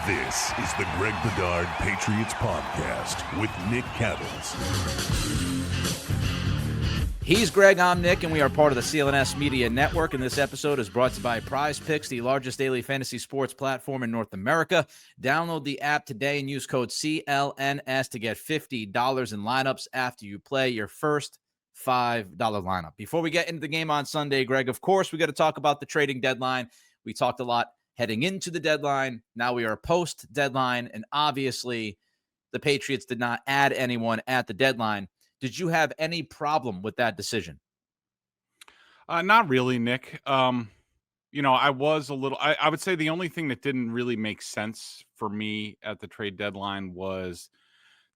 This is the Greg Bedard Patriots Podcast with Nick Cattles. He's Greg, I'm Nick, and we are part of the CLNS Media Network, and this episode is brought to you by Prizepicks, the largest daily fantasy sports platform in North America. Download the app today and use code CLNS to get $50 in lineups after you play your first $5 lineup. Before we get into the game on Sunday, Greg, of course, we got to talk about the trading deadline. We talked a lot heading into the deadline. Now we are post-deadline, and obviously the Patriots did not add anyone at the deadline. Did you have any problem with that decision? Not really, Nick. I was a little, I would say the only thing that didn't really make sense for me at the trade deadline was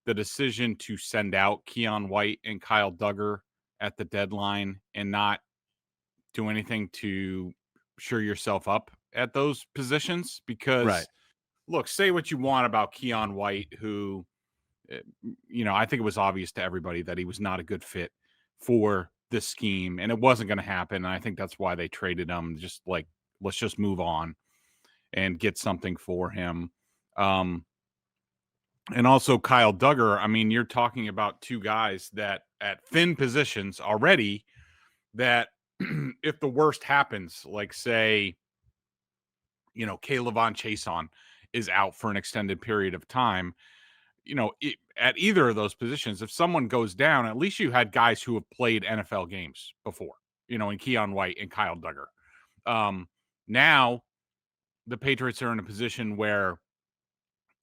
the decision to send out Kayshon White and Kyle Duggar at the deadline and not do anything to shore yourself up at those positions. Because, Look, say what you want about Kayshon White, who, I think it was obvious to everybody that he was not a good fit for this scheme, and it wasn't going to happen. And I think that's why they traded him. Just like, let's just move on and get something for him. And also Kyle Duggar. I mean, you're talking about two guys that at thin positions already that if the worst happens, like say, Kayshon is out for an extended period of time, at either of those positions, if someone goes down, at least you had guys who have played NFL games before, in Kayshon White and Kyle Duggar. Now the Patriots are in a position where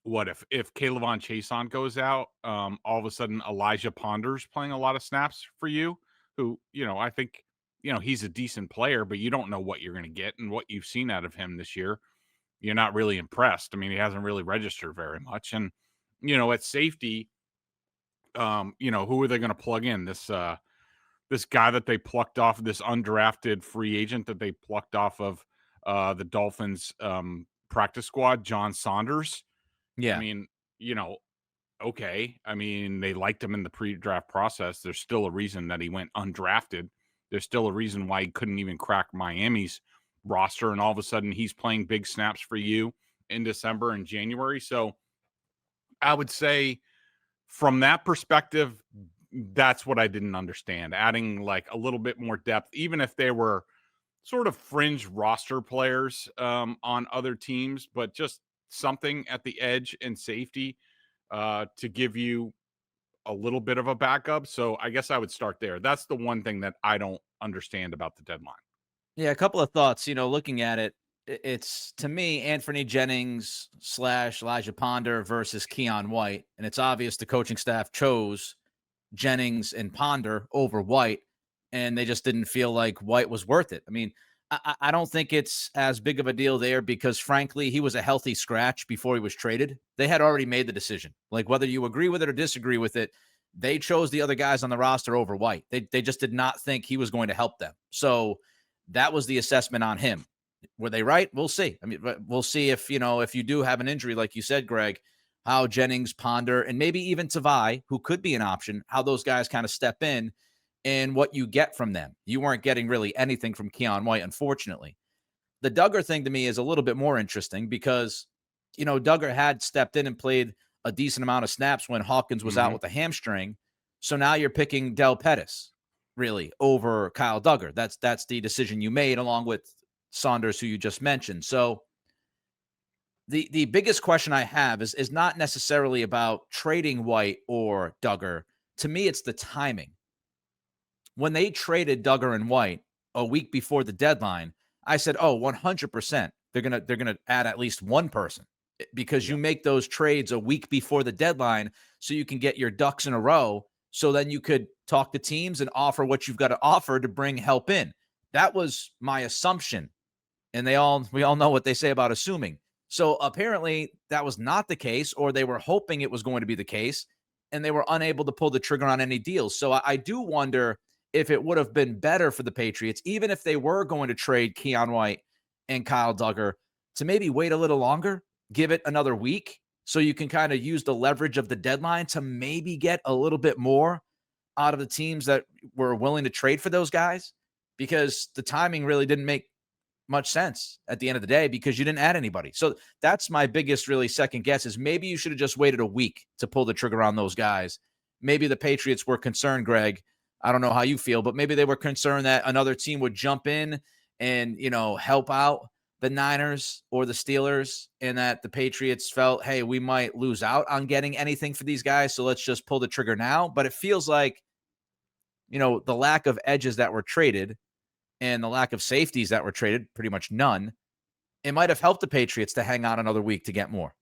what if Kayshon goes out, all of a sudden Elijah Ponder's playing a lot of snaps for you, who, I think, he's a decent player, but you don't know what you're going to get, and what you've seen out of him this year, you're not really impressed. I mean, he hasn't really registered very much. And, at safety, who are they going to plug in? This guy that they plucked off, this undrafted free agent that they plucked off of the Dolphins practice squad, John Saunders. Yeah. I mean, okay. I mean, they liked him in the pre-draft process. There's still a reason that he went undrafted. There's still a reason why he couldn't even crack Miami's roster. And all of a sudden he's playing big snaps for you in December and January. So I would say from that perspective, that's what I didn't understand. Adding like a little bit more depth, even if they were sort of fringe roster players on other teams, but just something at the edge and safety to give you a little bit of a backup. So I guess I would start there. That's the one thing that I don't understand about the deadline. Yeah, a couple of thoughts. Looking at it, it's, to me, Anthony Jennings / Elijah Ponder versus Kayshon White. And it's obvious the coaching staff chose Jennings and Ponder over White, and they just didn't feel like White was worth it. I mean, I don't think it's as big of a deal there because, frankly, he was a healthy scratch before he was traded. They had already made the decision. Like, whether you agree with it or disagree with it, they chose the other guys on the roster over White. They just did not think he was going to help them. So that was the assessment on him. Were they right? We'll see. I mean, we'll see if you do have an injury, like you said, Greg, how Jennings, Ponder, and maybe even Tavai, who could be an option, how those guys kind of step in and what you get from them. You weren't getting really anything from Kayshon White, unfortunately. The Duggar thing to me is a little bit more interesting because, Duggar had stepped in and played a decent amount of snaps when Hawkins was out with a hamstring. So now you're picking Del Pettis, really, over Kyle Duggar. That's the decision you made, along with Saunders, who you just mentioned. So the biggest question I have is not necessarily about trading White or Duggar. To me, it's the timing. When they traded Duggar and White a week before the deadline, I said, 100%. They're gonna add at least one person, because you make those trades a week before the deadline so you can get your ducks in a row. So then you could talk to teams and offer what you've got to offer to bring help in. That was my assumption. And we all know what they say about assuming. So apparently that was not the case, or they were hoping it was going to be the case, and they were unable to pull the trigger on any deals. So I do wonder if it would have been better for the Patriots, even if they were going to trade Kayshon White and Kyle Duggar, to maybe wait a little longer, give it another week, so you can kind of use the leverage of the deadline to maybe get a little bit more out of the teams that were willing to trade for those guys, because the timing really didn't make much sense at the end of the day because you didn't add anybody. So that's my biggest really second guess is maybe you should have just waited a week to pull the trigger on those guys. Maybe the Patriots were concerned, Greg. I don't know how you feel, but maybe they were concerned that another team would jump in and, help out the Niners or the Steelers, and that the Patriots felt, hey, we might lose out on getting anything for these guys, so let's just pull the trigger now. But it feels like, the lack of edges that were traded and the lack of safeties that were traded, pretty much none, it might have helped the Patriots to hang on another week to get more.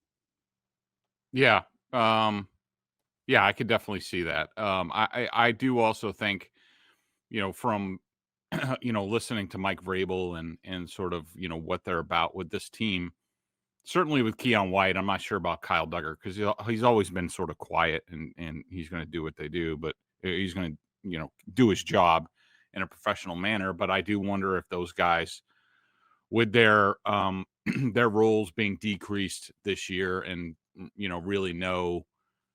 Yeah. Yeah, I could definitely see that. I do also think, from listening to Mike Vrabel and sort of, what they're about with this team, certainly with Kayshon White, I'm not sure about Kyle Duggar because he's always been sort of quiet and he's going to do what they do, but he's going to, do his job in a professional manner. But I do wonder if those guys, with their their roles being decreased this year and, really no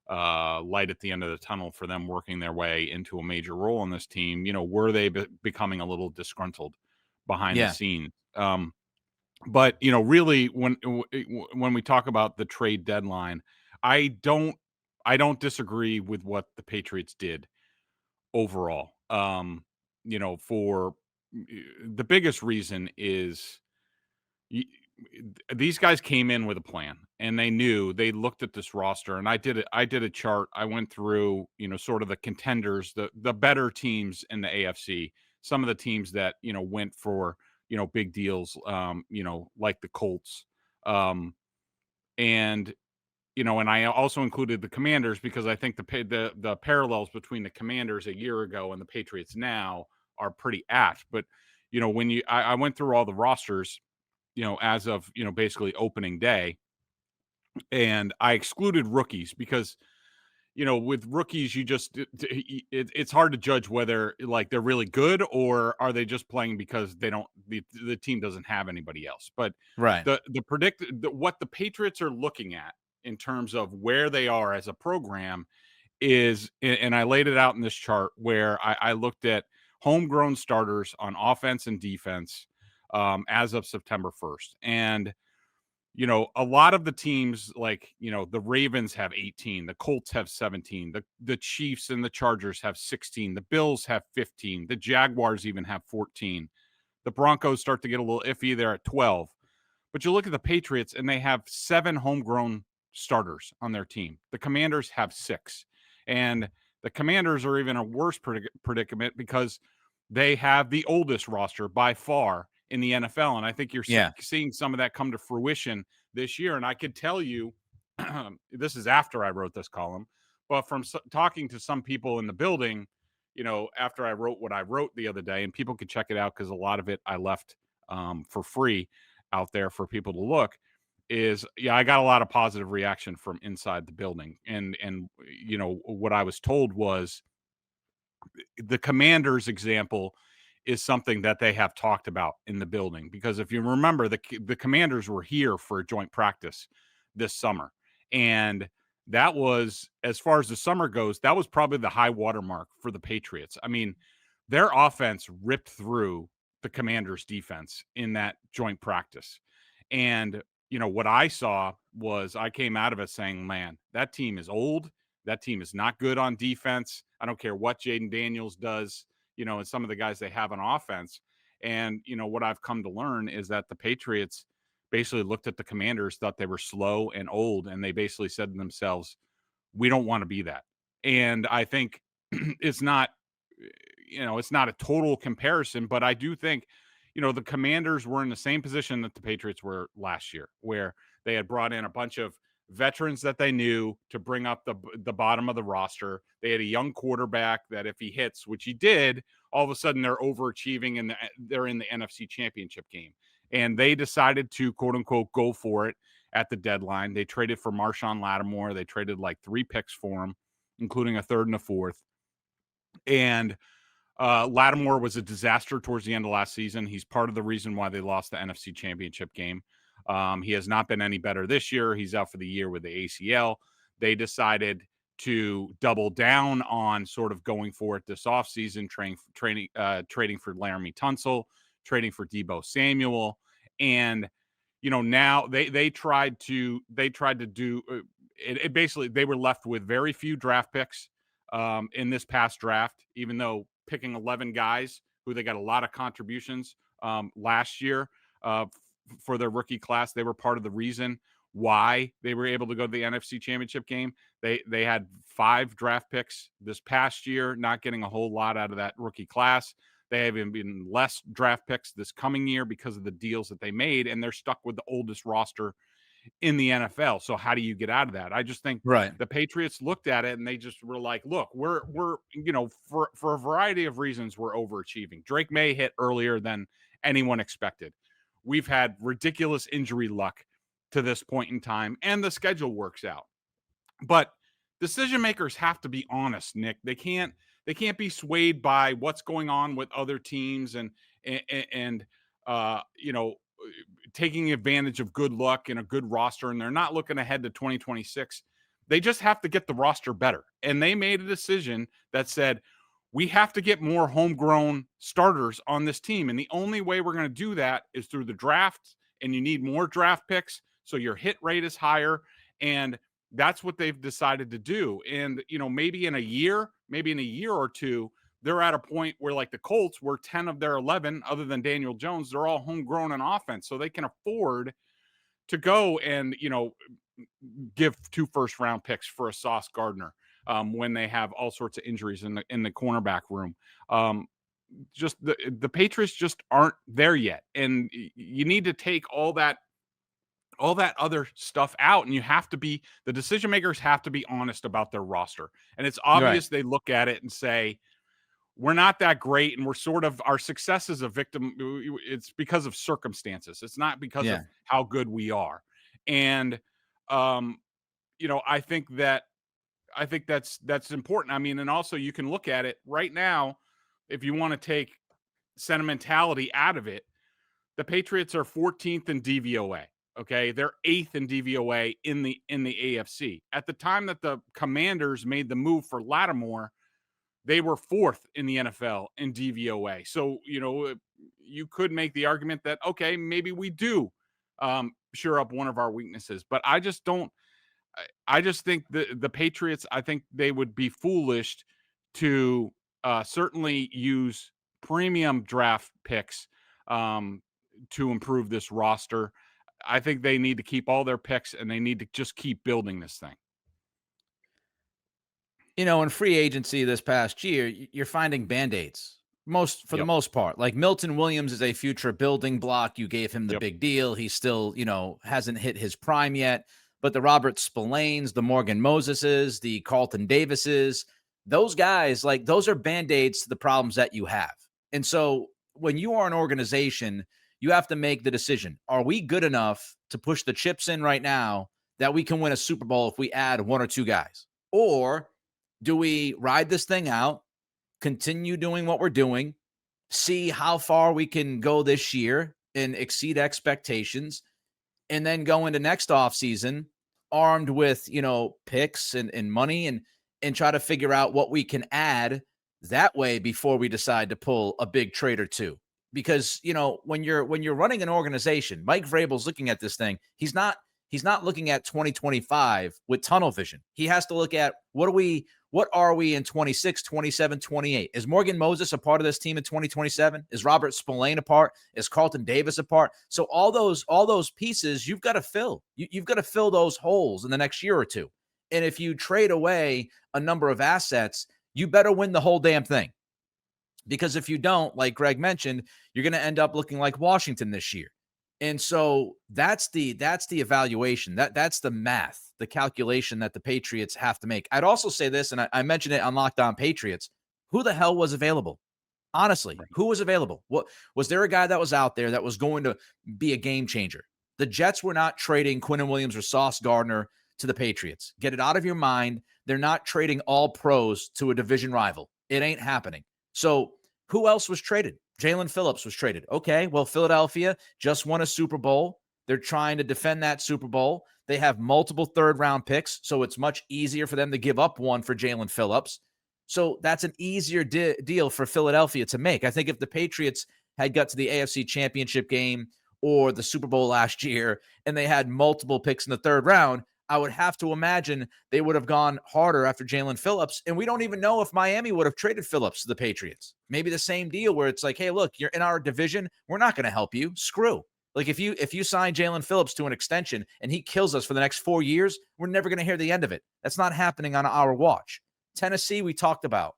light at the end of the tunnel for them working their way into a major role on this team, were they becoming a little disgruntled behind the scenes? But really, when we talk about the trade deadline, I don't disagree with what the Patriots did overall. For the biggest reason is these guys came in with a plan and they looked at this roster, and I did a chart. I went through, sort of the contenders, the better teams in the AFC, some of the teams that, went for, big deals, like the Colts. And I also included the Commanders because I think the parallels between the Commanders a year ago and the Patriots now are pretty apt. But, when I went through all the rosters, as of, basically opening day, and I excluded rookies because, with rookies, you just, it's hard to judge whether like they're really good or are they just playing because the team doesn't have anybody else. But Right. what the Patriots are looking at in terms of where they are as a program is, and I laid it out in this chart where I looked at homegrown starters on offense and defense as of September 1st. And, a lot of the teams like, the Ravens have 18, the Colts have 17, the Chiefs and the Chargers have 16, the Bills have 15, the Jaguars even have 14. The Broncos start to get a little iffy. They're at 12. But you look at the Patriots and they have 7 homegrown starters on their team. The Commanders have 6. And the Commanders are even a worse predicament because they have the oldest roster by far in the NFL. And I think you're seeing some of that come to fruition this year. And I could tell you, this is after I wrote this column, but from talking to some people in the building, after I wrote what I wrote the other day, and people could check it out because a lot of it I left for free out there for people to look, is I got a lot of positive reaction from inside the building. And what I was told was the Commanders example is something that they have talked about in the building, because if you remember, the Commanders were here for a joint practice this summer. And that was, as far as the summer goes, that was probably the high watermark for the Patriots. I mean, their offense ripped through the Commanders defense in that joint practice. And, what I saw was I came out of it saying, man, that team is old. That team is not good on defense. I don't care what Jaden Daniels does, and some of the guys they have on offense. And, what I've come to learn is that the Patriots basically looked at the Commanders, thought they were slow and old, and they basically said to themselves, we don't want to be that. And I think it's not a total comparison, but I do think, the Commanders were in the same position that the Patriots were last year, where they had brought in a bunch of veterans that they knew to bring up the bottom of the roster. They had a young quarterback that if he hits, which he did, all of a sudden they're overachieving and they're in the NFC Championship game. And they decided to, quote unquote, go for it at the deadline. They traded for Marshawn Lattimore. They traded like 3 picks for him, including a 3rd and a 4th. And Lattimore was a disaster towards the end of last season. He's part of the reason why they lost the NFC Championship game. He has not been any better this year. He's out for the year with the ACL. They decided to double down on sort of going for it this offseason, trading for Laramie Tunsil, trading for Deebo Samuel. And, now they tried to do it. Basically, they were left with very few draft picks in this past draft, even though picking 11 guys who they got a lot of contributions last year for their rookie class. They were part of the reason why they were able to go to the NFC Championship game. They had 5 draft picks this past year, not getting a whole lot out of that rookie class. They have even less draft picks this coming year because of the deals that they made, and they're stuck with the oldest roster in the NFL. So how do you get out of that? I just think the Patriots looked at it and they just were like, look, we're for a variety of reasons, we're overachieving. Drake Maye hit earlier than anyone expected. We've had ridiculous injury luck to this point in time, and the schedule works out. But decision makers have to be honest, Nick. They can't be swayed by what's going on with other teams and taking advantage of good luck and a good roster, and they're not looking ahead to 2026. They just have to get the roster better. And they made a decision that said, we have to get more homegrown starters on this team. And the only way we're going to do that is through the draft, and you need more draft picks so your hit rate is higher. And that's what they've decided to do. And, maybe in a year or two, they're at a point where, like the Colts, where 10 of their 11, other than Daniel Jones, they're all homegrown in offense. So they can afford to go and, give 2 first-round picks for a Sauce Gardner when they have all sorts of injuries in the cornerback room. Just the Patriots just aren't there yet. And you need to take all that other stuff out, and the decision makers have to be honest about their roster. And it's obvious They look at it and say, we're not that great, and our success is a victim. It's because of circumstances. It's not because of how good we are. And, I think that's important. I mean, and also you can look at it right now, if you want to take sentimentality out of it, the Patriots are 14th in DVOA. Okay, they're 8th in DVOA in the AFC. At the time that the Commanders made the move for Lattimore, they were 4th in the NFL in DVOA. So, you could make the argument that, okay, maybe we do shore up one of our weaknesses. But I just think the Patriots, I think they would be foolish to certainly use premium draft picks to improve this roster. I think they need to keep all their picks, and they need to just keep building this thing. In free agency this past year, you're finding Band-Aids for the most part. Like Milton Williams is a future building block. You gave him the big deal. He still, hasn't hit his prime yet. But the Robert Spillanes, the Morgan Moseses, the Carlton Davises, those guys, like those are Band-Aids to the problems that you have. And so when you are an organization, you have to make the decision. Are we good enough to push the chips in right now that we can win a Super Bowl if we add 1 or 2 guys? Or do we ride this thing out, continue doing what we're doing, see how far we can go this year and exceed expectations, and then go into next offseason armed with, picks and money and try to figure out what we can add that way before we decide to pull a big trade or two? Because, when you're running an organization, Mike Vrabel's looking at this thing. He's not looking at 2025 with tunnel vision. He has to look at what are we in 26, 27, 28? Is Morgan Moses a part of this team in 2027? Is Robert Spillane a part? Is Carlton Davis a part? So all those pieces you've got to fill. You've got to fill those holes in the next year or two. And if you trade away a number of assets, you better win the whole damn thing. Because if you don't, like Greg mentioned, you're going to end up looking like Washington this year. And so that's the evaluation. That's the math, the calculation that the Patriots have to make. I'd also say this, and I mentioned it on Locked On Patriots. Who the hell was available? Honestly, who was available? What was there a guy that was out there that was going to be a game changer? The Jets were not trading Quinnen Williams or Sauce Gardner to the Patriots. Get it out of your mind. They're not trading all pros to a division rival. It ain't happening. So who else was traded? Jalen Phillips was traded. Okay, well, Philadelphia just won a Super Bowl. They're trying to defend that Super Bowl. They have multiple third-round picks, so it's much easier for them to give up one for Jalen Phillips. So that's an easier deal for Philadelphia to make. I think if the Patriots had got to the AFC Championship game or the Super Bowl last year, and they had multiple picks in the third round, I would have to imagine they would have gone harder after Jalen Phillips. And we don't even know if Miami would have traded Phillips to the Patriots. Maybe the same deal where it's like, hey, look, you're in our division. We're not going to help you. Screw. Like if you sign Jalen Phillips to an extension and he kills us for the next 4 years, we're never going to hear the end of it. That's not happening on our watch. Tennessee, we talked about.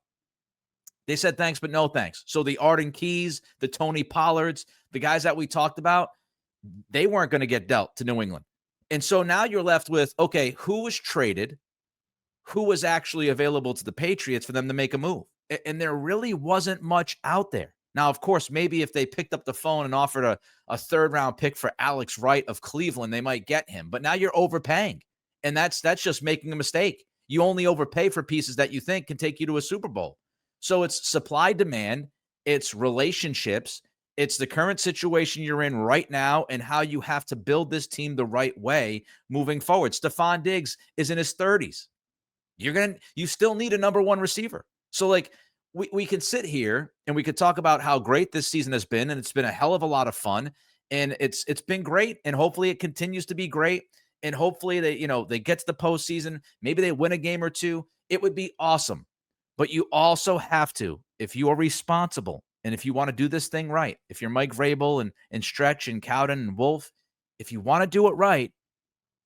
They said thanks, but no thanks. So the Arden Keys, the Tony Pollards, the guys that we talked about, they weren't going to get dealt to New England. And so now you're left with, okay, who was traded? Who was actually available to the Patriots for them to make a move? And there really wasn't much out there. Now, of course, maybe if they picked up the phone and offered a third-round pick for Alex Wright of Cleveland, they might get him. But now you're overpaying, and that's just making a mistake. You only overpay for pieces that you think can take you to a Super Bowl. So it's supply-demand, it's relationships, it's the current situation you're in right now and how you have to build this team the right way moving forward. Stephon Diggs is in his 30s. You still need a number one receiver. So like we can sit here and we could talk about how great this season has been, and it's been a hell of a lot of fun, and it's been great, and hopefully it continues to be great, and hopefully they get to the postseason, maybe they win a game or two. It would be awesome. But you also have to, if you are responsible and if you want to do this thing right, if you're Mike Vrabel and Stretch and Cowden and Wolf, if you want to do it right,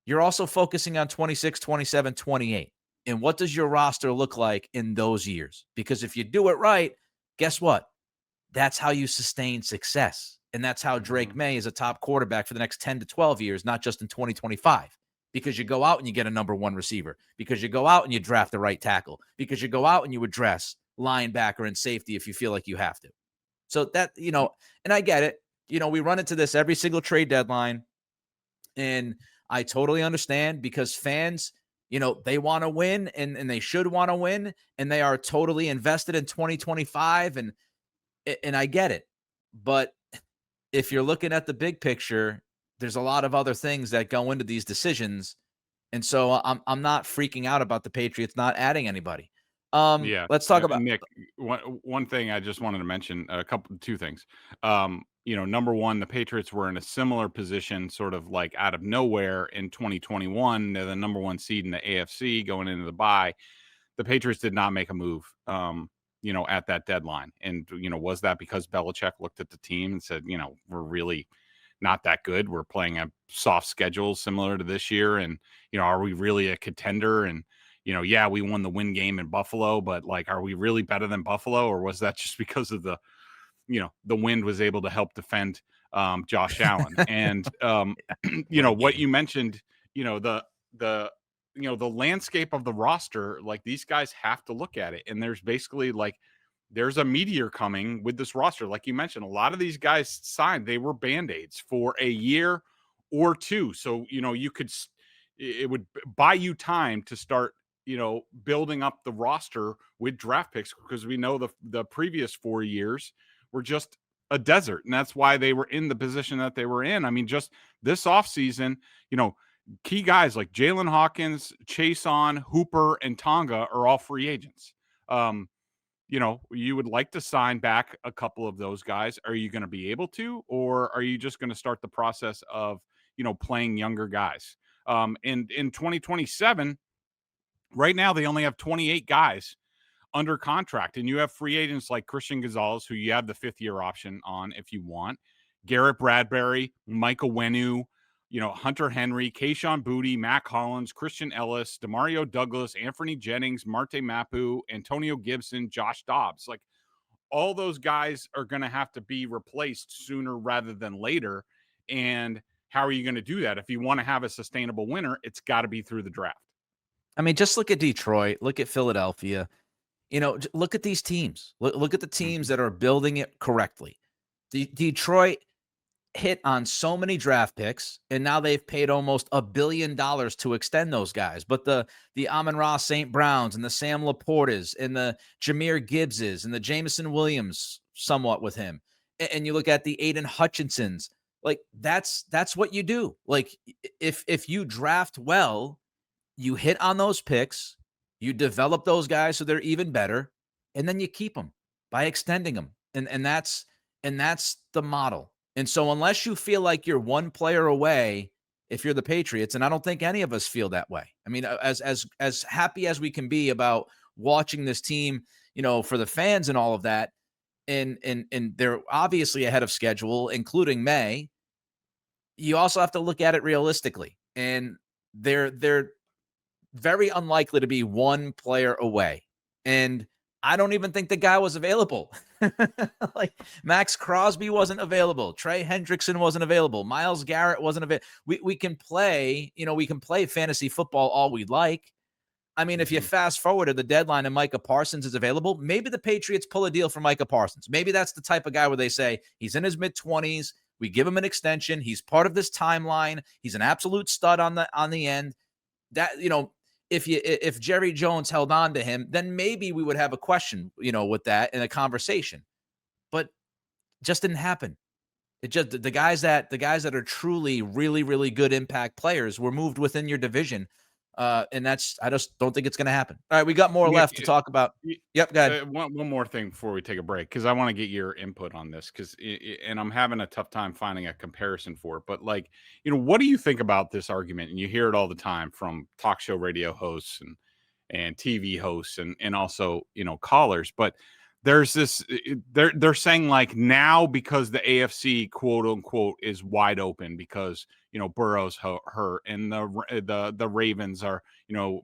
you're also focusing on 26, 27, 28. And what does your roster look like in those years? Because if you do it right, guess what? That's how you sustain success. And that's how Drake Maye is a top quarterback for the next 10 to 12 years, not just in 2025. Because you go out and you get a number one receiver, because you go out and you draft the right tackle, because you go out and you address linebacker and safety if you feel like you have to. So that, and I get it. We run into this every single trade deadline, and I totally understand because fans, they want to win and they should want to win, and they are totally invested in 2025, and I get it. But if you're looking at the big picture, there's a lot of other things that go into these decisions. And so I'm not freaking out about the Patriots not adding anybody. Yeah. Let's talk about Nick. One thing I just wanted to mention, two things. Number one, the Patriots were in a similar position, sort of like out of nowhere in 2021. They're the number one seed in the AFC going into the bye. The Patriots did not make a move, at that deadline. And, was that because Belichick looked at the team and said, we're really not that good. We're playing a soft schedule similar to this year. And, are we really a contender? And, we won the win game in Buffalo, but like, are we really better than Buffalo? Or was that just because of the wind was able to help defend Josh Allen? And, what you mentioned, the landscape of the roster, like these guys have to look at it. And there's basically like, there's a meteor coming with this roster. Like you mentioned, a lot of these guys signed, they were Band-Aids for a year or two. So, it would buy you time to start, building up the roster with draft picks, because we know the previous 4 years were just a desert. And that's why they were in the position that they were in. I mean, just this offseason, key guys like Jalen Hawkins, Kayshon, Hooper, and Tonga are all free agents. You would like to sign back a couple of those guys. Are you going to be able to, or are you just going to start the process of, playing younger guys? And in 2027, right now, they only have 28 guys under contract, and you have free agents like Christian Gonzalez, who you have the 5th-year option on if you want, Garrett Bradbury, Michael Wenu, Hunter Henry, Kayshon Boutte, Mac Hollins, Christian Ellis, Demario Douglas, Anthony Jennings, Marte Mapu, Antonio Gibson, Josh Dobbs. Like, all those guys are going to have to be replaced sooner rather than later. And how are you going to do that? If you want to have a sustainable winner, it's got to be through the draft. I mean, just look at Detroit, look at Philadelphia, look at these teams, look at the teams that are building it correctly. Detroit hit on so many draft picks, and now they've paid almost $1 billion to extend those guys. But the Amon-Ra St. Browns and the Sam Laportas and the Jahmyr Gibbses and the Jameson Williams somewhat with him. And you look at the Aiden Hutchinsons, like that's what you do. Like if you draft well, you hit on those picks, you develop those guys so they're even better, and then you keep them by extending them. And that's And that's the model. And so unless you feel like you're one player away, if you're the Patriots, and I don't think any of us feel that way. I mean, as happy as we can be about watching this team, for the fans and all of that, and they're obviously ahead of schedule, including May. You also have to look at it realistically, and they're very unlikely to be one player away. And I don't even think the guy was available. Like Max Crosby wasn't available. Trey Hendrickson wasn't available. Myles Garrett wasn't available. We can play, we can play fantasy football all we'd like. I mean, if you fast forward to the deadline and Micah Parsons is available, maybe the Patriots pull a deal for Micah Parsons. Maybe that's the type of guy where they say he's in his mid-20s. We give him an extension. He's part of this timeline. He's an absolute stud on the end. That, if Jerry Jones held on to him, then maybe we would have a question, with that in a conversation. But just didn't happen. It just the guys that are truly really, really good impact players were moved within your division. And I just don't think it's going to happen. All right, we got more left to talk about. Yep, go ahead. One more thing before we take a break, because I want to get your input on this, and I'm having a tough time finding a comparison for it. But what do you think about this argument? And you hear it all the time from talk show radio hosts and TV hosts and also callers. But there's this they're saying now, because the AFC quote unquote is wide open because Burrow's hurt and the Ravens are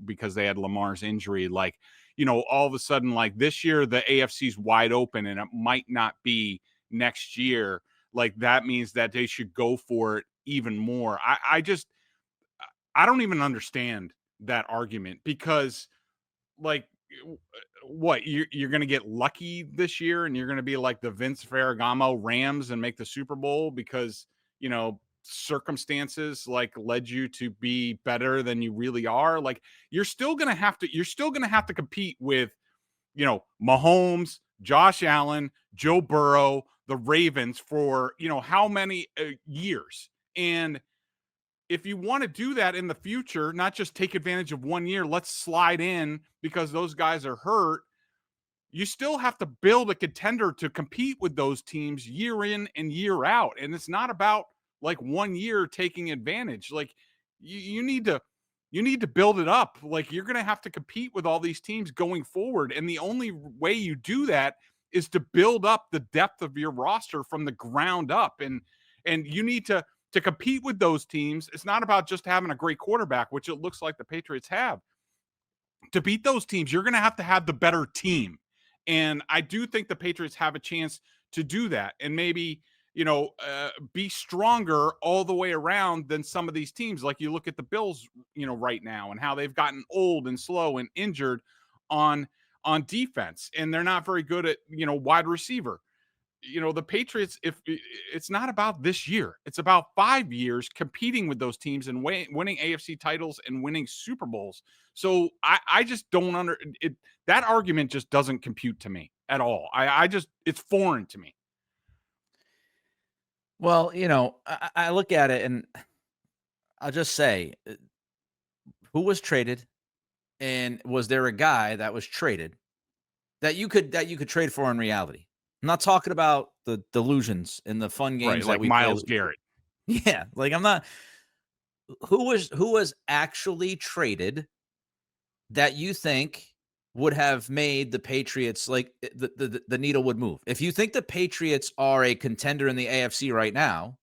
because they had Lamar's injury, all of a sudden this year the AFC's wide open and it might not be next year. That means that they should go for it even more. I don't even understand that argument, because what you're going to get lucky this year and you're going to be like the Vince Ferragamo Rams and make the Super Bowl because circumstances led you to be better than you really are. You're still going to have to compete with Mahomes, Josh Allen, Joe Burrow, the Ravens for how many years. And if you want to do that in the future, not just take advantage of 1 year, let's slide in because those guys are hurt. You still have to build a contender to compete with those teams year in and year out. And it's not about 1 year taking advantage. You need to build it up. You're going to have to compete with all these teams going forward. And the only way you do that is to build up the depth of your roster from the ground up. And you need to compete with those teams. It's not about just having a great quarterback, which it looks like the Patriots have. To beat those teams, you're going to have the better team. And I do think the Patriots have a chance to do that and maybe, be stronger all the way around than some of these teams. You look at the Bills, right now and how they've gotten old and slow and injured on defense. And they're not very good at, wide receiver. The Patriots, if it's not about this year, it's about 5 years competing with those teams and winning AFC titles and winning Super Bowls. So I just don't that argument just doesn't compute to me at all. It's foreign to me. Well, I look at it and I'll just say, who was traded, and was there a guy that was traded that you could trade for in reality? I'm not talking about the delusions and the fun games that we Myles play. Garrett. Yeah, I'm not. Who was actually traded that you think would have made the Patriots the needle would move? If you think the Patriots are a contender in the AFC right now,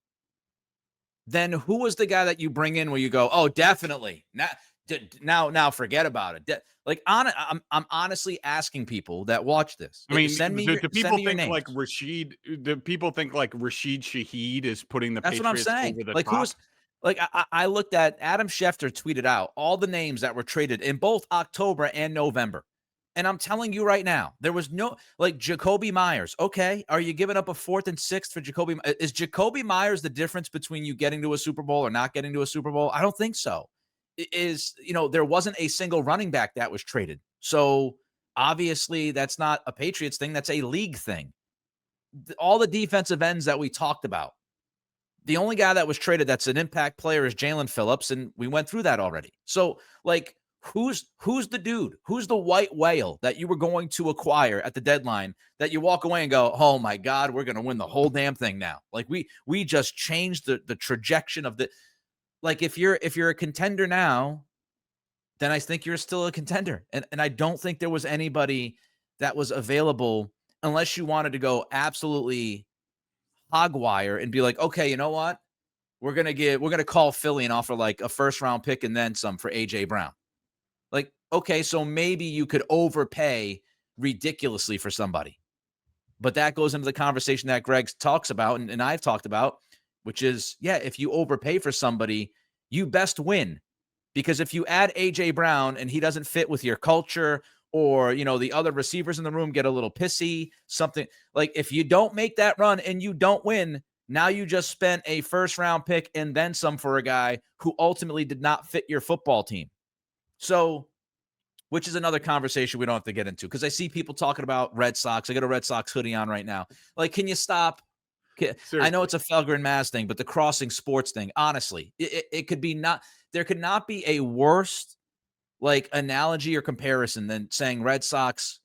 then who was the guy that you bring in where you go, oh, definitely now forget about it. I'm honestly asking people that watch this. I mean, do people think Rashid? Do people think Rashid Shaheed is putting the That's Patriots what I'm saying. over the top? I looked at Adam Schefter tweeted out all the names that were traded in both October and November. And I'm telling you right now, there was no Jacoby Myers. Okay. Are you giving up a 4th and 6th for Jacoby? Is Jacoby Myers the difference between you getting to a Super Bowl or not getting to a Super Bowl? I don't think so. There wasn't a single running back that was traded. So obviously that's not a Patriots thing. That's a league thing. All the defensive ends that we talked about, the only guy that was traded that's an impact player is Jalen Phillips, and we went through that already. So, Who's the dude? Who's the white whale that you were going to acquire at the deadline that you walk away and go, oh my God, we're going to win the whole damn thing now. Like we just changed the trajectory of the, like if you're a contender now, then I think you're still a contender. And I don't think there was anybody that was available unless you wanted to go absolutely hogwire and be like, okay, you know what? We're going to call Philly and offer like a first round pick and then some for AJ Brown. Like, okay, so maybe you could overpay ridiculously for somebody. But that goes into the conversation that Greg talks about and I've talked about, which is, yeah, if you overpay for somebody, you best win. Because if you add AJ Brown and he doesn't fit with your culture, or, you know, the other receivers in the room get a little pissy, something like if you don't make that run and you don't win, now you just spent a first round pick and then some for a guy who ultimately did not fit your football team. So, which is another conversation we don't have to get into because I see people talking about Red Sox. I got a Red Sox hoodie on right now. Like, can you stop? I know it's a Felger and Maz thing, but the crossing sports thing, honestly, it could be not. There could not be a worse like analogy or comparison than saying Red Sox,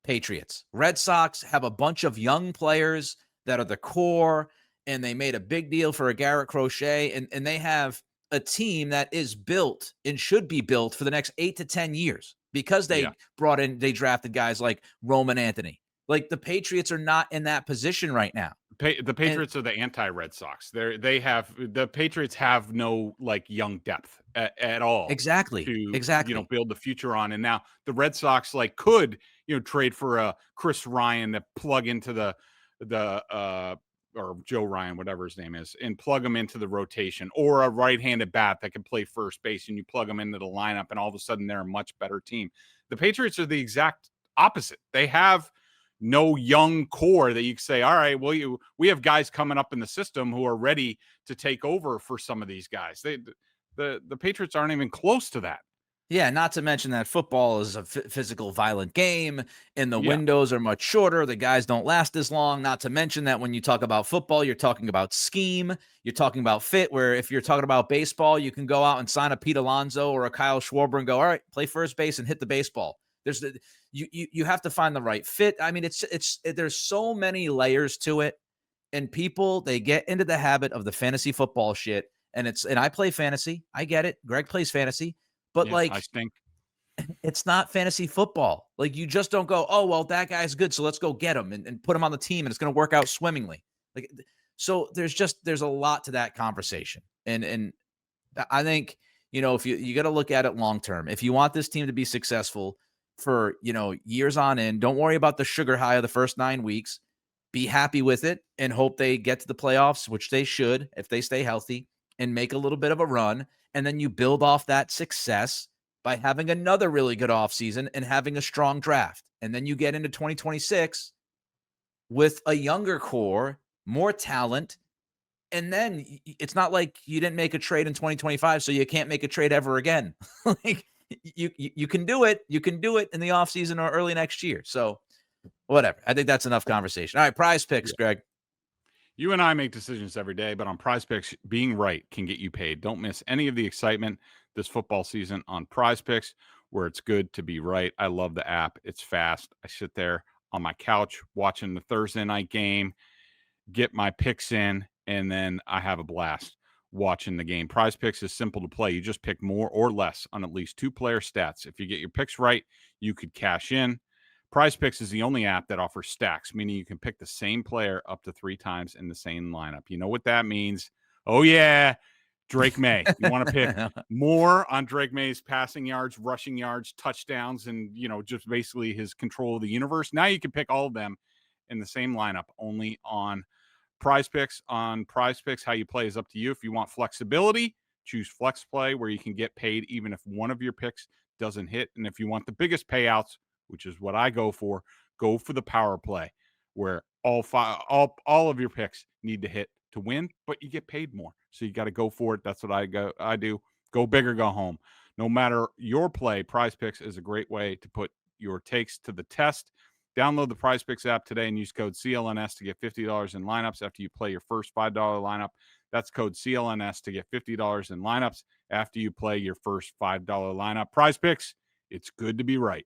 Patriots. Red Sox have a bunch of young players that are the core, and they made a big deal for a Garrett Crochet, and they have a team that is built and should be built for the next 8 to 10 years because they they drafted guys like Roman Anthony. Like the Patriots are not in that position right now. The Patriots are the anti-Red Sox. The Patriots have no like young depth at all. Exactly. To build the future on. And now the Red Sox like could trade for a Chris Ryan to plug into the or Joe Ryan, whatever his name is, and plug him into the rotation, or a right-handed bat that can play first base, and you plug them into the lineup, and all of a sudden they're a much better team. The Patriots are the exact opposite. They have no young core that you can say, all right, well, we have guys coming up in the system who are ready to take over for some of these guys. The Patriots aren't even close to that. Yeah, not to mention that football is a physical, violent game, and the windows are much shorter. The guys don't last as long. Not to mention that when you talk about football, you're talking about scheme. You're talking about fit, where if you're talking about baseball, you can go out and sign a Pete Alonso or a Kyle Schwarber and go, all right, play first base and hit the baseball. You have to find the right fit. I mean, there's so many layers to it, and people, they get into the habit of the fantasy football shit, and I play fantasy. I get it. Greg plays fantasy. But I stink. It's not fantasy football. Like you just don't go, oh, well, that guy's good, so let's go get him and put him on the team, and it's going to work out swimmingly. Like, so there's a lot to that conversation. And I think, if you got to look at it long term. If you want this team to be successful for, years on end, don't worry about the sugar high of the first 9 weeks. Be happy with it and hope they get to the playoffs, which they should if they stay healthy, and make a little bit of a run. And then you build off that success by having another really good offseason and having a strong draft. And then you get into 2026 with a younger core, more talent. And then it's not like you didn't make a trade in 2025, so you can't make a trade ever again. Like you can do it. You can do it in the offseason or early next year. So whatever. I think that's enough conversation. All right, prize picks, Greg. You and I make decisions every day, but on Prizepicks, being right can get you paid. Don't miss any of the excitement this football season on Prizepicks, where it's good to be right. I love the app. It's fast. I sit there on my couch watching the Thursday night game, get my picks in, and then I have a blast watching the game. Prizepicks is simple to play. You just pick more or less on at least 2 player stats. If you get your picks right, you could cash in. Prizepicks is the only app that offers stacks, meaning you can pick the same player up to 3 times in the same lineup. You know what that means? Oh, yeah, Drake Maye. You want to pick more on Drake Maye's passing yards, rushing yards, touchdowns, and, just basically his control of the universe. Now you can pick all of them in the same lineup, only on Prizepicks. On Prizepicks, how you play is up to you. If you want flexibility, choose Flex Play, where you can get paid even if one of your picks doesn't hit. And if you want the biggest payouts, which is what I go for the power play, where all of your picks need to hit to win, but you get paid more. So you got to go for it. That's what I do. Go big or go home. No matter your play, Prizepicks is a great way to put your takes to the test. Download the Prizepicks app today and use code CLNS to get $50 in lineups after you play your first $5 lineup. That's code CLNS to get $50 in lineups after you play your first $5 lineup. Prizepicks, it's good to be right.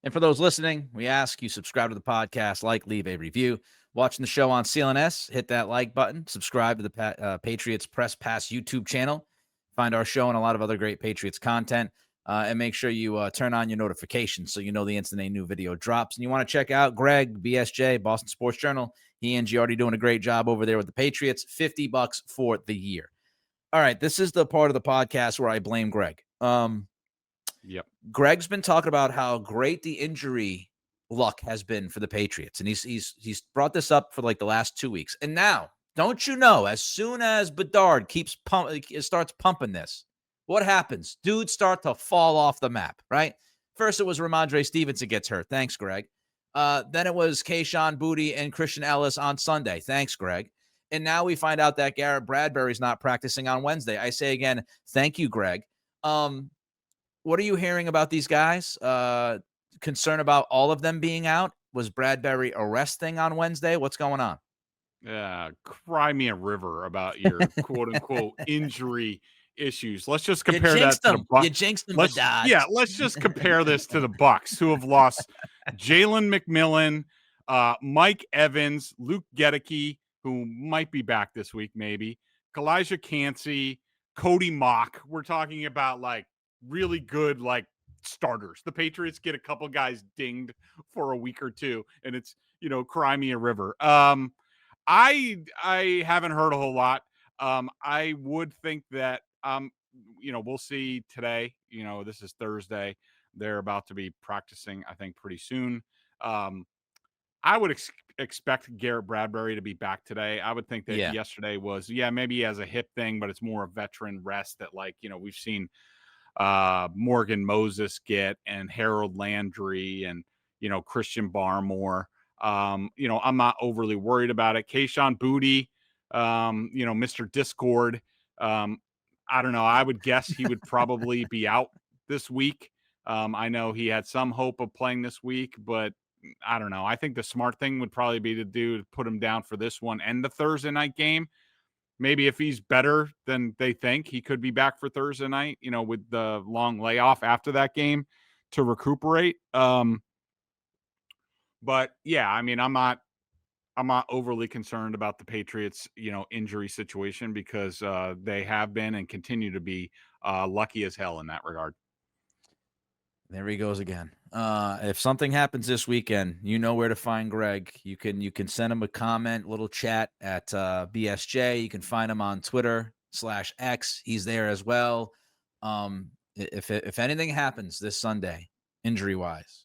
And for those listening, we ask you subscribe to the podcast, leave a review. Watching the show on CLNS, hit that like button, subscribe to the Patriots Press Pass YouTube channel. Find our show and a lot of other great Patriots content. And make sure you turn on your notifications so you know the instant a new video drops. And you want to check out Greg, BSJ, Boston Sports Journal. He and Giardi doing a great job over there with the Patriots. $50 for the year. All right, this is the part of the podcast where I blame Greg. Yep. Greg's been talking about how great the injury luck has been for the Patriots, and he's brought this up for like the last 2 weeks. And now, don't you know, as soon as Bedard starts pumping this, what happens? Dudes start to fall off the map, right? First, it was Ramondre Stevenson gets hurt. Thanks, Greg. Then it was Kayshon, Boutte, and Christian Ellis on Sunday. Thanks, Greg. And now we find out that Garrett Bradbury is not practicing on Wednesday. I say again, thank you, Greg. What are you hearing about these guys? Concern about all of them being out? Was Bradbury arresting on Wednesday? What's going on? Cry me a river about your quote-unquote injury issues. Let's just compare that to the Bucs. You jinxed them, Bedard. Yeah, let's just compare this to the Bucs, who have lost Jalen McMillan, Mike Evans, Luke Gedeke, who might be back this week, maybe, Kalijah Cansey, Cody Mock. We're talking about like really good like starters. The Patriots get a couple guys dinged for a week or two, and it's, cry me a river. I haven't heard a whole lot. I would think that we'll see today. This is Thursday. They're about to be practicing, I think, pretty soon. I would expect Garrett Bradbury to be back today. I would think that yesterday was, maybe he has a hip thing, but it's more a veteran rest that, like, we've seen Morgan Moses get, and Harold Landry, and, Christian Barmore. I'm not overly worried about it. Kayshon, Boutte, Mr. Discord. I don't know. I would guess he would probably be out this week. I know he had some hope of playing this week, but I don't know. I think the smart thing would probably be to put him down for this one and the Thursday night game. Maybe if he's better than they think, he could be back for Thursday night, with the long layoff after that game to recuperate. But yeah, I mean, I'm not overly concerned about the Patriots, injury situation, because they have been and continue to be lucky as hell in that regard. There he goes again. If something happens this weekend, you know where to find Greg. You can send him a comment, little chat at BSJ. You can find him on Twitter/X. He's there as well. If anything happens this Sunday, injury-wise,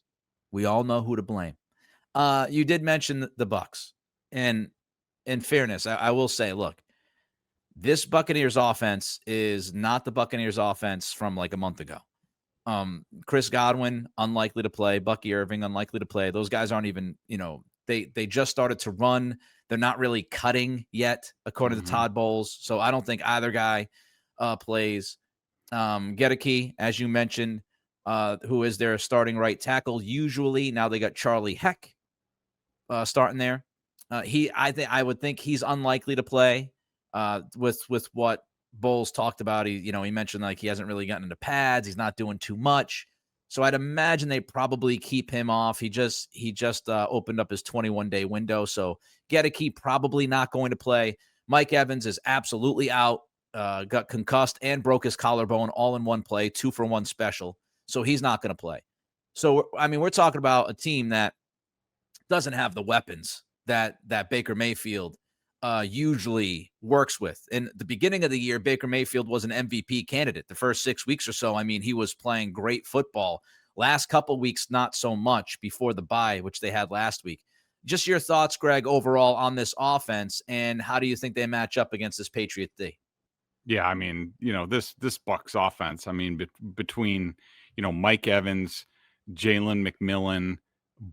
we all know who to blame. You did mention the Bucs. And in fairness, I will say, look, this Buccaneers offense is not the Buccaneers offense from like a month ago. Chris Godwin, unlikely to play. Bucky Irving, unlikely to play. Those guys aren't even, they just started to run. They're not really cutting yet, according to Todd Bowles. So I don't think either guy plays. Gedeke, as you mentioned, who is their starting right tackle usually. Now they got Charlie Heck starting there. I would think he's unlikely to play with what Bowles talked about. He mentioned like he hasn't really gotten into pads. He's not doing too much. So I'd imagine they probably keep him off. He just opened up his 21-day window. So Gedeke probably not going to play. Mike Evans is absolutely out. Got concussed and broke his collarbone all in one play, 2-for-1 special. So he's not going to play. So, I mean, we're talking about a team that doesn't have the weapons that Baker Mayfield usually works with. In the beginning of the year, Baker Mayfield was an MVP candidate. The first 6 weeks or so, I mean, he was playing great football. Last couple weeks, not so much before the bye, which they had last week. Just your thoughts, Greg, overall on this offense, and how do you think they match up against this Patriot D? Yeah, I mean, this Bucs offense, I mean, between, Mike Evans, Jalen McMillan,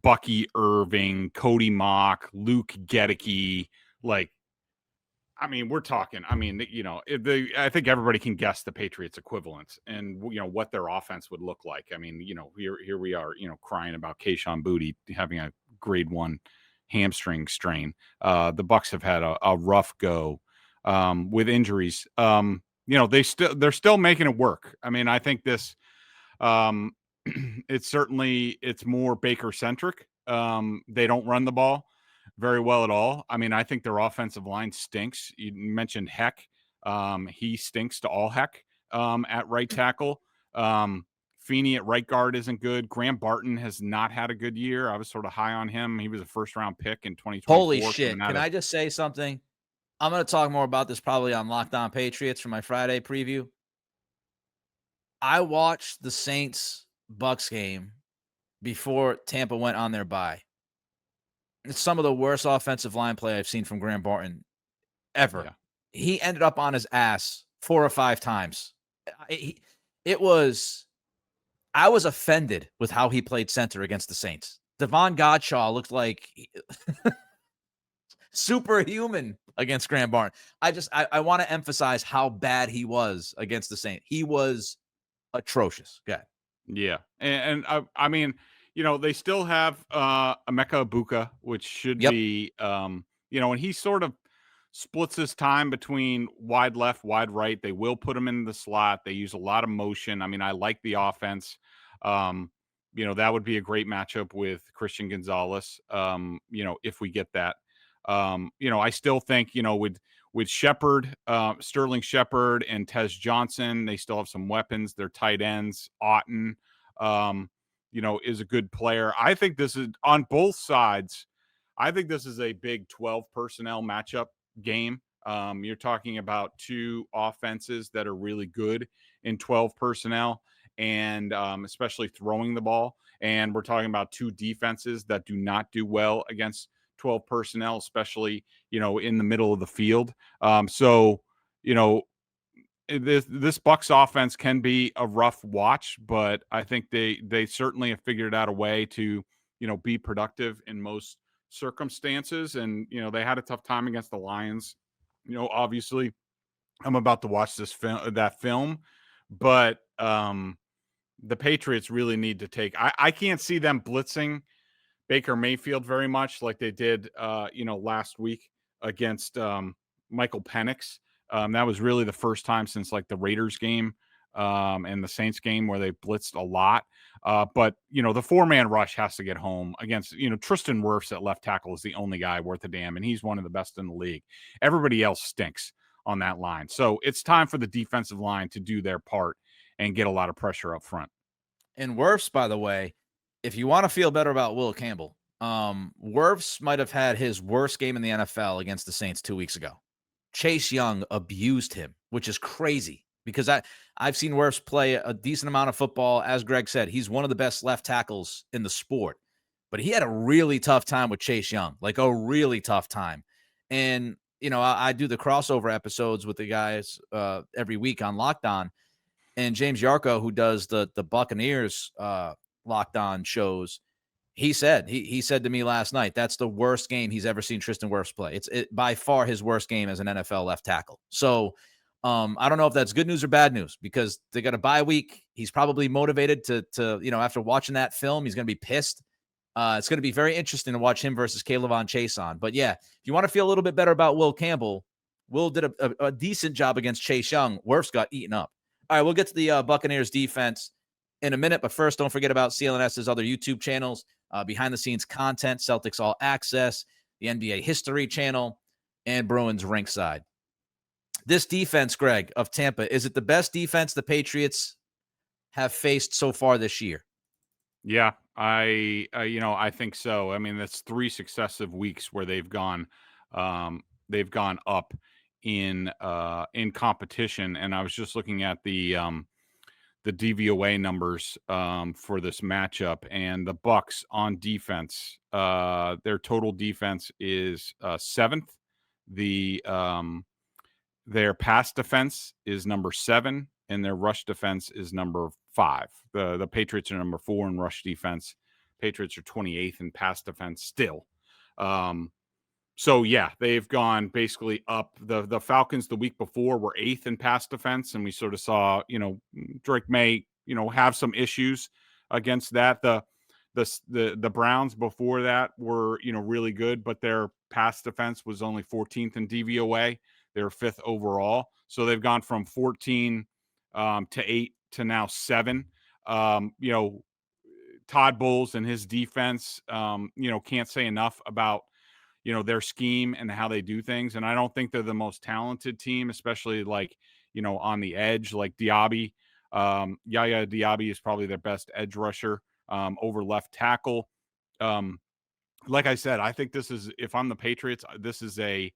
Bucky Irving, Cody Mock, Luke Gedeke, like, I mean, we're talking, I mean, I think everybody can guess the Patriots equivalent and, what their offense would look like. I mean, here we are, crying about Kayshon Boutte having a grade 1 hamstring strain. The Bucs have had a rough go with injuries. they're still making it work. I mean, I think this, it's more Baker centric. They don't run the ball very well at all. I mean, I think their offensive line stinks. You mentioned Heck. He stinks to all heck at right tackle. Feeney at right guard isn't good. Graham Barton has not had a good year. I was sort of high on him. He was a first-round pick in 2024. Holy shit. Can I just say something? I'm going to talk more about this probably on Locked On Patriots for my Friday preview. I watched the Saints-Bucks game before Tampa went on their bye. It's some of the worst offensive line play I've seen from Graham Barton ever. Yeah. He ended up on his ass 4 or 5 times. I was offended with how he played center against the Saints. Devon Godshaw looked like superhuman against Graham Barton. I want to emphasize how bad he was against the Saints. He was atrocious. Yeah. And I mean, they still have Emeka Egbuka, which should be, and he sort of splits his time between wide left, wide right. They will put him in the slot. They use a lot of motion. I mean, I like the offense. That would be a great matchup with Christian Gonzalez, if we get that. I still think, with Shepard, Sterling Shepard and Tez Johnson, they still have some weapons. Their tight ends, Otten, is a good player. I think this is on both sides. I think this is a big 12 personnel matchup game. You're talking about 2 offenses that are really good in 12 personnel and especially throwing the ball. And we're talking about 2 defenses that do not do well against 12 personnel, especially, in the middle of the field. This Bucs offense can be a rough watch, but I think they certainly have figured out a way to, be productive in most circumstances. And, they had a tough time against the Lions. Obviously I'm about to watch that film, but the Patriots really need to take, I can't see them blitzing Baker Mayfield very much like they did, last week against Michael Penix. That was really the first time since like the Raiders game and the Saints game where they blitzed a lot. But, the 4-man rush has to get home against, Tristan Wirfs at left tackle is the only guy worth a damn, and he's one of the best in the league. Everybody else stinks on that line. So it's time for the defensive line to do their part and get a lot of pressure up front. And Wirfs, by the way, if you want to feel better about Will Campbell, Wirfs might have had his worst game in the NFL against the Saints 2 weeks ago. Chase Young abused him, which is crazy because I've seen Wirfs play a decent amount of football. As Greg said, he's one of the best left tackles in the sport, but he had a really tough time with Chase Young, like a really tough time. And, I do the crossover episodes with the guys every week on Locked On, and James Yarko, who does the Buccaneers Locked On shows, he said to me last night, that's the worst game he's ever seen Tristan Wirfs play. It's by far his worst game as an NFL left tackle. So I don't know if that's good news or bad news because they got a bye week. He's probably motivated to after watching that film, he's going to be pissed. It's going to be very interesting to watch him versus Kayvon Chaisson. But yeah, if you want to feel a little bit better about Will Campbell, Will did a decent job against Chase Young. Wirfs got eaten up. All right, we'll get to the Buccaneers defense in a minute, but first, don't forget about CLNS's other YouTube channels, behind-the-scenes content, Celtics All Access, the NBA History Channel, and Bruins Rinkside. This defense, Greg, of Tampa, is it the best defense the Patriots have faced so far this year? Yeah, I think so. I mean, that's 3 successive weeks where they've gone up in competition, and I was just looking at the DVOA numbers for this matchup, and the Bucs on defense, their total defense is 7th. Their pass defense is number 7, and their rush defense is number 5. The Patriots are number 4 in rush defense. Patriots are 28th in pass defense still. So yeah, they've gone basically up. The Falcons the week before were 8th in pass defense, and we sort of saw, Drake Maye, have some issues against that. The Browns before that were, really good, but their pass defense was only 14th in DVOA. They were 5th overall. So they've gone from 14 to 8 to now 7. Todd Bowles and his defense, can't say enough about, their scheme and how they do things. And I don't think they're the most talented team, especially like, on the edge, like Diaby. Yaya Diaby is probably their best edge rusher over left tackle. Like I said, I think if I'm the Patriots, this is a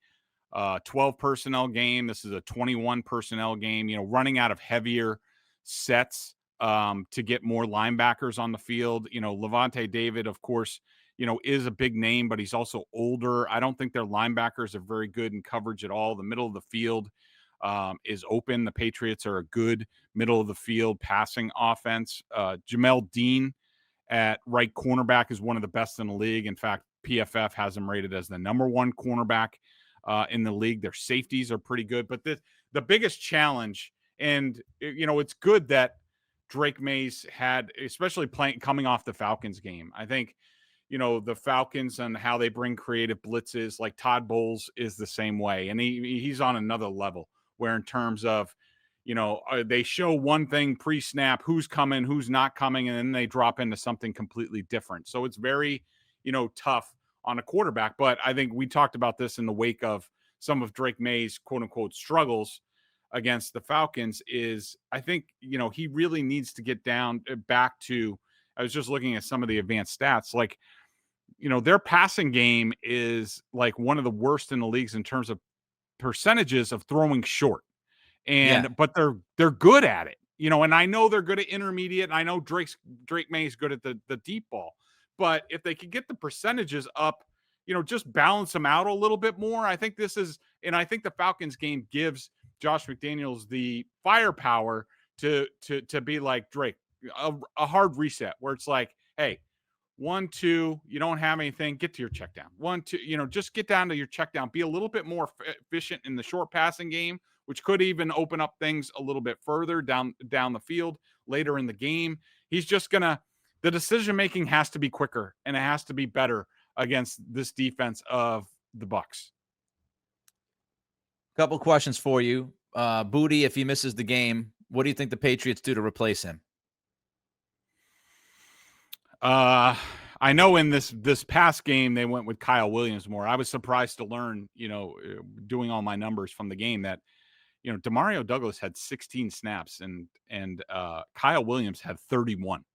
12 personnel game. This is a 21 personnel game, running out of heavier sets to get more linebackers on the field. Levante David, of course, is a big name, but he's also older. I don't think their linebackers are very good in coverage at all. The middle of the field is open. The Patriots are a good middle of the field passing offense. Jamel Dean at right cornerback is one of the best in the league. In fact, PFF has him rated as the number 1 cornerback in the league. Their safeties are pretty good. But the biggest challenge, and, it's good that Drake Maye's had, especially coming off the Falcons game. I think, the Falcons and how they bring creative blitzes, like Todd Bowles is the same way. And he's on another level where in terms of, they show one thing pre-snap, who's coming, who's not coming, and then they drop into something completely different. So it's very, tough on a quarterback. But I think we talked about this in the wake of some of Drake Maye's quote unquote struggles against the Falcons is I think, he really needs to get back to, I was just looking at some of the advanced stats, like, their passing game is like one of the worst in the leagues in terms of percentages of throwing short. But they're good at it, and I know they're good at intermediate. And I know Drake Maye is good at the deep ball, but if they could get the percentages up, just balance them out a little bit more. I think I think the Falcons game gives Josh McDaniels the firepower to be like Drake, a hard reset where it's like, hey, 1, 2, you don't have anything, get to your check down. 1, 2, just get down to your check down. Be a little bit more efficient in the short passing game, which could even open up things a little bit further down the field later in the game. He's just the decision-making has to be quicker and it has to be better against this defense of the Bucs. Couple questions for you. Boutte, if he misses the game, what do you think the Patriots do to replace him? I know in this past game, they went with Kyle Williams more. I was surprised to learn, doing all my numbers from the game that, Demario Douglas had 16 snaps and Kyle Williams had 31.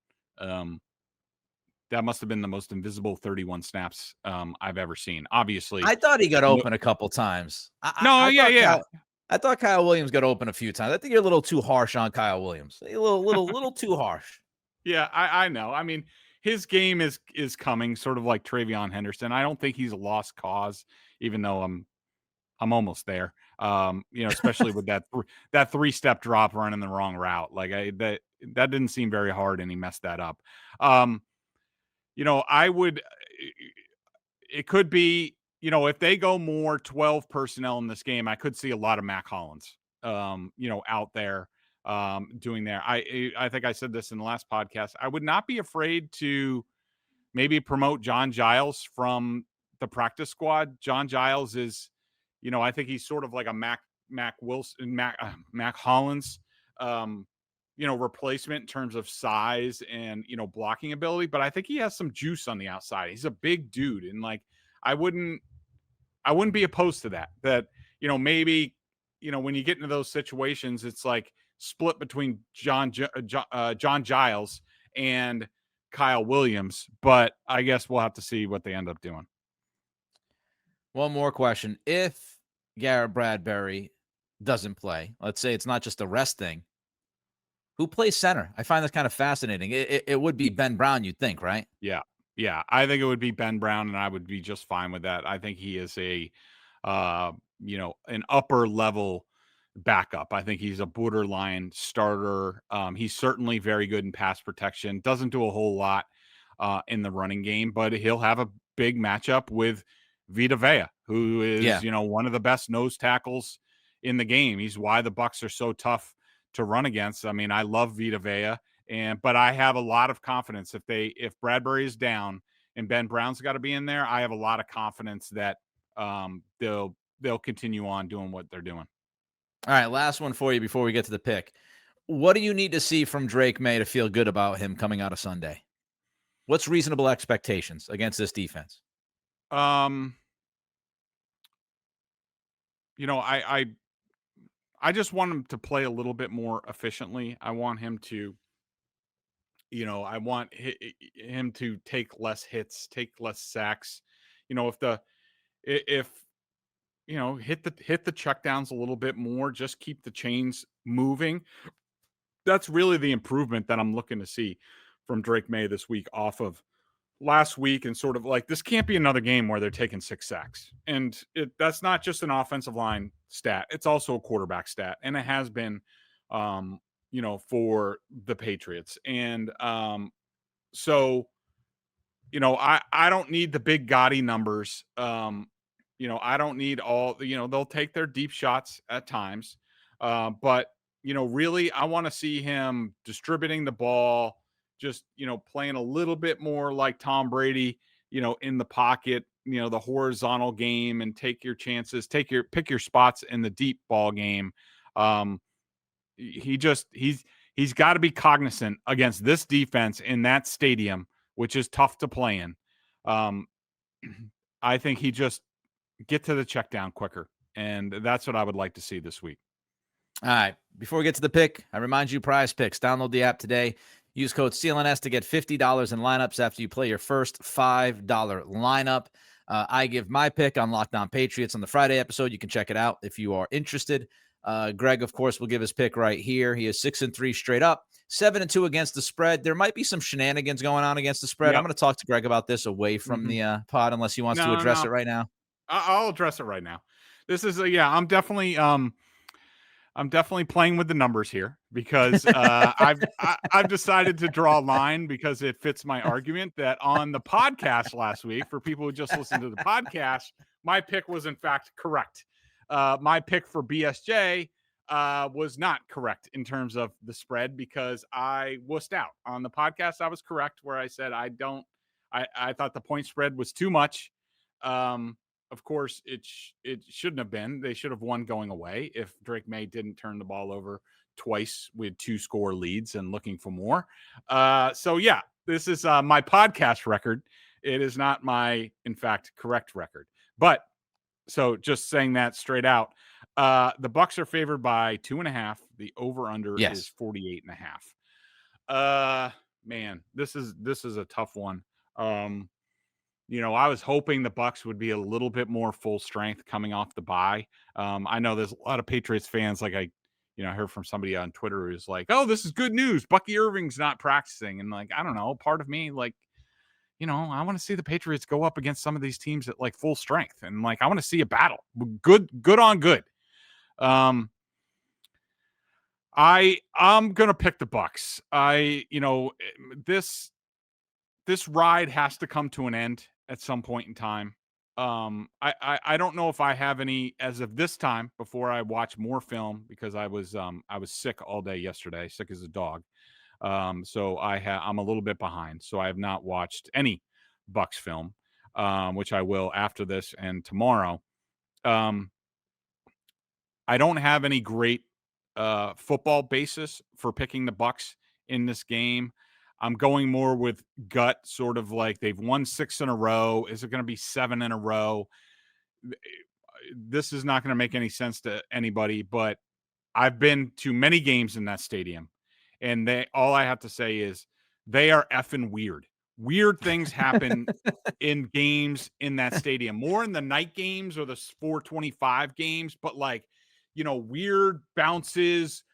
That must have been the most invisible 31 snaps I've ever seen. Obviously, I thought he got open a couple times. I thought Kyle Williams got open a few times. I think you're a little too harsh on Kyle Williams. A little too harsh. Yeah, I know. I mean, his game is coming, sort of like Travion Henderson. I don't think he's a lost cause, even though I'm almost there. Especially with that 3-step drop running the wrong route. Like that didn't seem very hard, and he messed that up. It could be, if they go more 12 personnel in this game, I could see a lot of Mac Hollins, out there doing there. I think I said this in the last podcast. I would not be afraid to maybe promote John Giles from the practice squad. John Giles is, I think he's sort of like a Mac Hollins, replacement in terms of size and, blocking ability. But I think he has some juice on the outside. He's a big dude. And like, I wouldn't be opposed to that, maybe, when you get into those situations, it's like split between John Giles and Kyle Williams. But I guess we'll have to see what they end up doing. One more question. If Garrett Bradbury doesn't play, let's say it's not just a rest thing, who plays center? I find this kind of fascinating. It would be Ben Brown, you'd think, right? Yeah. I think it would be Ben Brown, and I would be just fine with that. I think he is an upper level backup. I think he's a borderline starter. He's certainly very good in pass protection. Doesn't do a whole lot in the running game, but he'll have a big matchup with Vita Vea, who is, one of the best nose tackles in the game. He's why the Bucs are so tough to run against. I mean, I love Vita Vea, but I have a lot of confidence if Bradbury is down and Ben Brown's got to be in there, I have a lot of confidence that they'll they'll continue on doing what they're doing. All right, last one for you before we get to the pick. What do you need to see from Drake Maye to feel good about him coming out of Sunday? What's reasonable expectations against this defense? You know, I just want him to play a little bit more efficiently. I want him to, you know, I want him to take less hits, take less sacks. You know, if you know, hit the checkdowns a little bit more, just keep the chains moving. That's really the improvement that I'm looking to see from Drake Maye this week off of last week, and sort of like, this can't be another game where they're taking 6 sacks. And that's not just an offensive line stat. It's also a quarterback stat. And it has been, you know, for the Patriots. And so, you know, I don't need the big gaudy numbers. You know, I don't need all, you know, they'll take their deep shots at times. But, you know, really, I want to see him distributing the ball, just, you know, playing a little bit more like Tom Brady, you know, in the pocket, you know, the horizontal game, and take your chances, pick your spots in the deep ball game. He's got to be cognizant against this defense in that stadium, which is tough to play in. I think he just get to the check down quicker. And that's what I would like to see this week. All right. Before we get to the pick, I remind you, Prizepicks, download the app today. Use code CLNS to get $50 in lineups after you play your first $5 lineup. I give my pick on Locked On Patriots on the Friday episode. You can check it out if you are interested. Greg, of course, will give his pick right here. He is 6-3 straight up, 7-2 against the spread. There might be some shenanigans going on against the spread. Yep. I'm going to talk to Greg about this away from the pod, unless he wants to address it right now. I'll address it right now. This is I'm definitely playing with the numbers here, because I've decided to draw a line, because it fits my argument that on the podcast last week, for people who just listened to the podcast, my pick was in fact correct. My pick for BSJ was not correct in terms of the spread, because I wussed out. On the podcast, I was correct where I said I thought the point spread was too much. Of course, it shouldn't have been. They should have won going away if Drake Maye didn't turn the ball over twice with 2-score leads and looking for more. So, yeah, this is my podcast record. It is not my, in fact, correct record. But, so just saying that straight out, the Bucs are favored by 2.5. The over-under is 48.5. Man, this is a tough one. You know, I was hoping the Bucs would be a little bit more full strength coming off the bye. I know there's a lot of Patriots fans, like I heard from somebody on Twitter who's like, "Oh, this is good news. Bucky Irving's not practicing." And like, I don't know, part of me, like, you know, I want to see the Patriots go up against some of these teams at like full strength, and like, I want to see a battle, good on good. I'm gonna pick the Bucs. This ride has to come to an end at some point in time. I don't know if I have any as of this time before I watch more film, because I was sick all day yesterday, sick as a dog. So I'm a little bit behind. So I have not watched any Bucs film, which I will after this and tomorrow. I don't have any great football basis for picking the Bucs in this game. I'm going more with gut, sort of like they've won 6 in a row. Is it going to be 7 in a row? This is not going to make any sense to anybody, but I've been to many games in that stadium, and all I have to say is they are effing weird. Weird things happen in games in that stadium, more in the night games or the 425 games, but like, you know, weird bounces,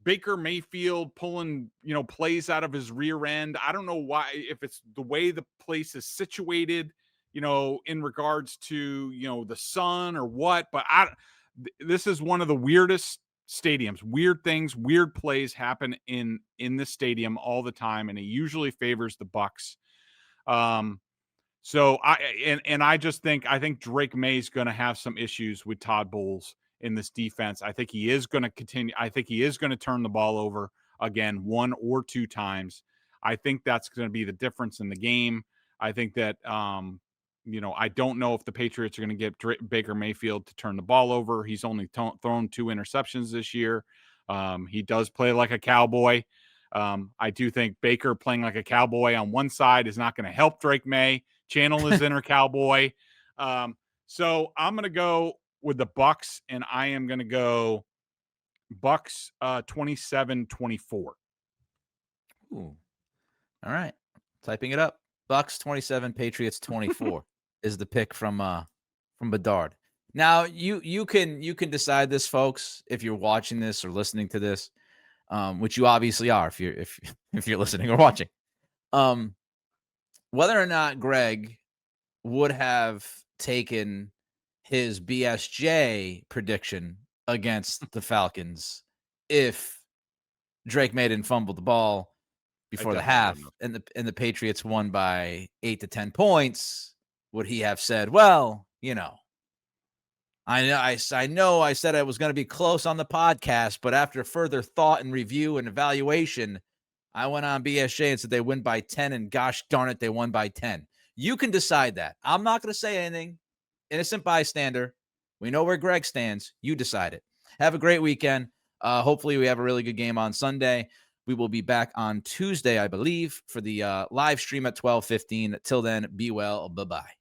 Baker Mayfield pulling, you know, plays out of his rear end. I don't know why, if it's the way the place is situated, you know, in regards to, you know, the sun or what, but this is one of the weirdest stadiums. Weird things, weird plays happen in this stadium all the time, and it usually favors the Bucs. So I think Drake Maye is going to have some issues with Todd Bowles in this defense. I think he is going to continue. I think he is going to turn the ball over again 1 or 2 times. I think that's going to be the difference in the game. I think that I don't know if the Patriots are going to get Baker Mayfield to turn the ball over. He's only thrown 2 interceptions this year. He does play like a cowboy. I do think Baker playing like a cowboy on one side is not going to help Drake Maye channel his inner cowboy. So I'm going to go with the Bucs, and I am going to go Bucs 27-24. Ooh. All right. Typing it up. Bucs 27, Patriots 24 is the pick from Bedard. Now you can decide this, folks, if you're watching this or listening to this, which you obviously are if you're listening or watching. Whether or not Greg would have taken his BSJ prediction against the Falcons if Drake Maye didn't fumble the ball before the half and the Patriots won by 8 to 10 points, would he have said, well, I know I said I was going to be close on the podcast, but after further thought and review and evaluation, I went on BSJ and said they win by 10, and gosh darn it, they won by 10. You can decide that. I'm not going to say anything. Innocent bystander. We know where Greg stands. You decide it. Have a great weekend. Hopefully we have a really good game on Sunday. We will be back on Tuesday, I believe, for the live stream at 12:15. Till then, be well. Bye-bye.